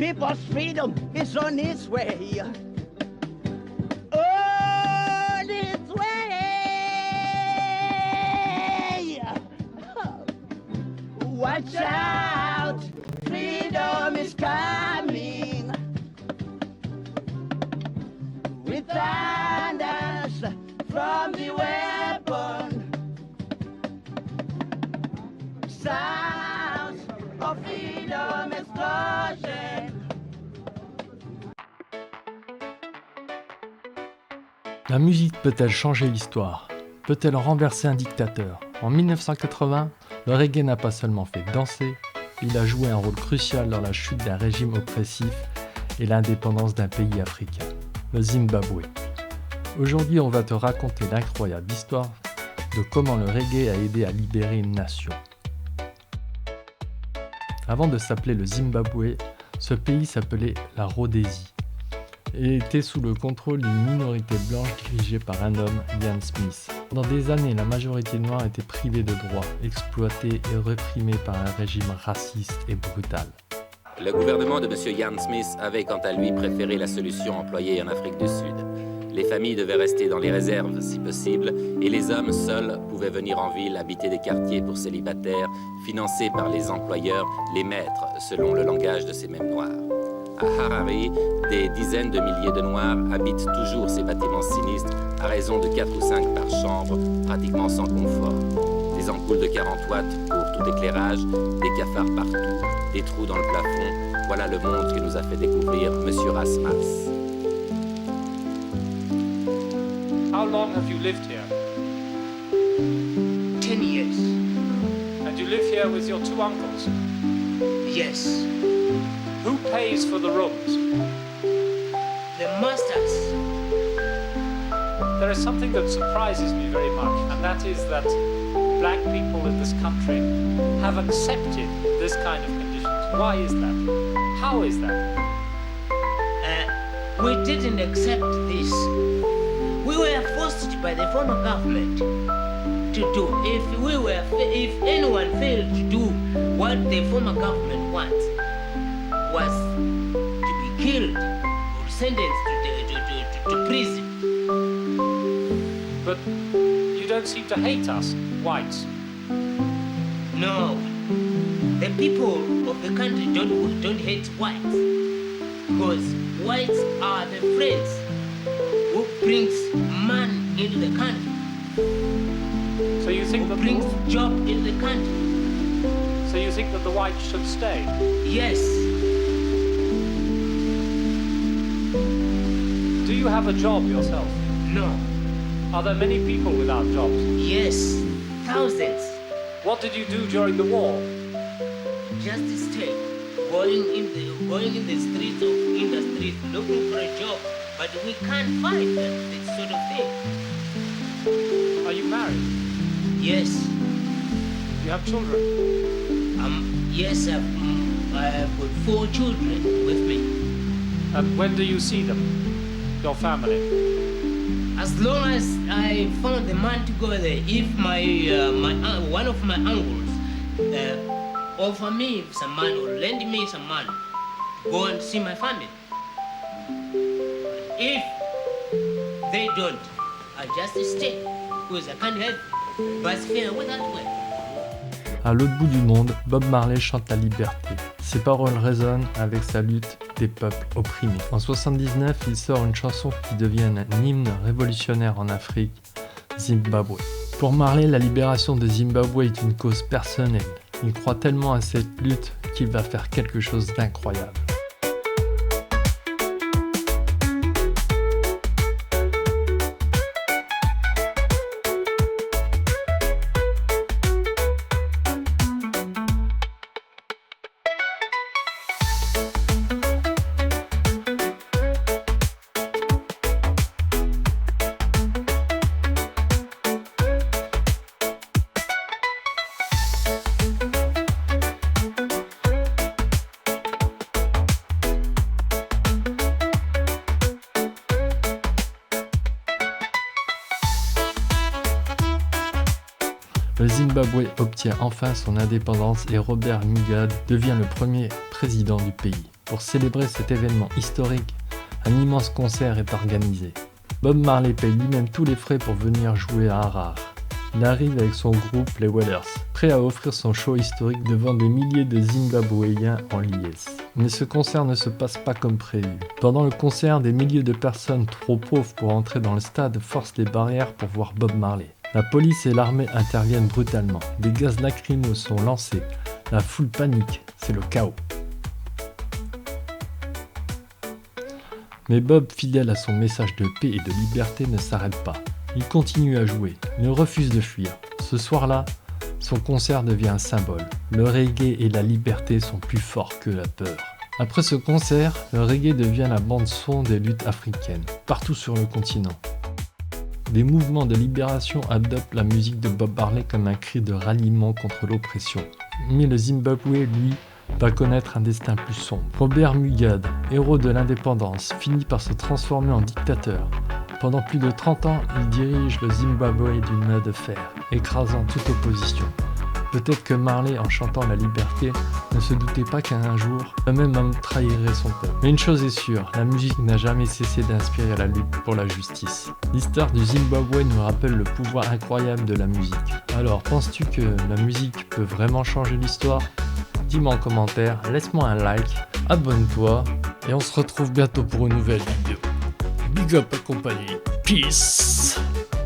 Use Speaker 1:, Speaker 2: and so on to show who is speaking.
Speaker 1: people's freedom is on its way. On its way. Watch out, freedom is coming. With thunders from the weapon. Sounds of freedom explosion.
Speaker 2: La musique peut-elle changer l'histoire? Peut-elle renverser un dictateur? En 1980, le reggae n'a pas seulement fait danser, il a joué un rôle crucial dans la chute d'un régime oppressif et l'indépendance d'un pays africain, le Zimbabwe. Aujourd'hui, on va te raconter l'incroyable histoire de comment le reggae a aidé à libérer une nation. Avant de s'appeler le Zimbabwe, ce pays s'appelait la Rhodésie et était sous le contrôle d'une minorité blanche dirigée par un homme, Ian Smith. Pendant des années, la majorité noire était privée de droits, exploitée et réprimée par un régime raciste et brutal.
Speaker 3: Le gouvernement de M. Ian Smith avait quant à lui préféré la solution employée en Afrique du Sud. Les familles devaient rester dans les réserves si possible et les hommes seuls pouvaient venir en ville habiter des quartiers pour célibataires financés par les employeurs, les maîtres, selon le langage de ces mêmes Noirs. À Harare, des dizaines de milliers de Noirs habitent toujours ces bâtiments sinistres à raison de 4 ou 5 par chambre, pratiquement sans confort. Des ampoules de 40 watts pour tout éclairage, des cafards partout, des trous dans le plafond. Voilà le monde que nous a fait découvrir M. Rasmas.
Speaker 4: How long have you lived here?
Speaker 1: 10 years.
Speaker 4: And you live here with your 2 uncles?
Speaker 1: Yes.
Speaker 4: Who pays for the rooms?
Speaker 1: The masters.
Speaker 4: There is something that surprises me very much, and that is that black people in this country have accepted this kind of conditions. Why is that? How is that?
Speaker 5: We didn't accept this. We were forced by the former government to do. If anyone failed to do what the former government wants, was to be killed or sentenced to prison.
Speaker 4: But you don't seem to hate us, whites.
Speaker 5: No, the people of the country don't hate whites, because whites are the friends who brings money into the country.
Speaker 4: So you think
Speaker 5: Who
Speaker 4: that
Speaker 5: brings job into the country?
Speaker 4: So you think that the whites should stay?
Speaker 5: Yes.
Speaker 4: Do you have a job yourself?
Speaker 5: No.
Speaker 4: Are there many people without jobs?
Speaker 5: Yes. Thousands.
Speaker 4: What did you do during the war?
Speaker 5: Just stay. Going in the streets of industries looking for a job, but we can't find this sort of thing.
Speaker 4: Are you married?
Speaker 5: Yes.
Speaker 4: Do you have children?
Speaker 5: Yes, I have got 4 children with me.
Speaker 4: And when do you see them? Your family?
Speaker 5: As long as I found the man to go there, if one of my uncles offer me some money or lend me some money, go and see my family. If they don't, I just stay because I can't help but fare without way.
Speaker 2: À l'autre bout du monde, Bob Marley chante la liberté. Ses paroles résonnent avec sa lutte des peuples opprimés. En 1979, il sort une chanson qui devient un hymne révolutionnaire en Afrique, Zimbabwe. Pour Marley, la libération de Zimbabwe est une cause personnelle. Il croit tellement à cette lutte qu'il va faire quelque chose d'incroyable. Le Zimbabwe obtient enfin son indépendance et Robert Mugabe devient le premier président du pays. Pour célébrer cet événement historique, un immense concert est organisé. Bob Marley paye lui-même tous les frais pour venir jouer à Harare. Il arrive avec son groupe, les Wailers, prêt à offrir son show historique devant des milliers de Zimbabwéens en liesse. Mais ce concert ne se passe pas comme prévu. Pendant le concert, des milliers de personnes trop pauvres pour entrer dans le stade forcent les barrières pour voir Bob Marley. La police et l'armée interviennent brutalement. Des gaz lacrymaux sont lancés. La foule panique. C'est le chaos. Mais Bob, fidèle à son message de paix et de liberté, ne s'arrête pas. Il continue à jouer, il refuse de fuir. Ce soir-là, son concert devient un symbole. Le reggae et la liberté sont plus forts que la peur. Après ce concert, le reggae devient la bande-son des luttes africaines, partout sur le continent. Des mouvements de libération adoptent la musique de Bob Marley comme un cri de ralliement contre l'oppression. Mais le Zimbabwe, lui, va connaître un destin plus sombre. Robert Mugabe, héros de l'indépendance, finit par se transformer en dictateur. Pendant plus de 30 ans, il dirige le Zimbabwe d'une main de fer, écrasant toute opposition. Peut-être que Marley, en chantant la liberté, ne se doutait pas qu'un jour, un même homme trahirait son peuple. Mais une chose est sûre, la musique n'a jamais cessé d'inspirer la lutte pour la justice. L'histoire du Zimbabwe nous rappelle le pouvoir incroyable de la musique. Alors, penses-tu que la musique peut vraiment changer l'histoire ? Dis-moi en commentaire, laisse-moi un like, abonne-toi, et on se retrouve bientôt pour une nouvelle vidéo. Big up à compagnie. Peace.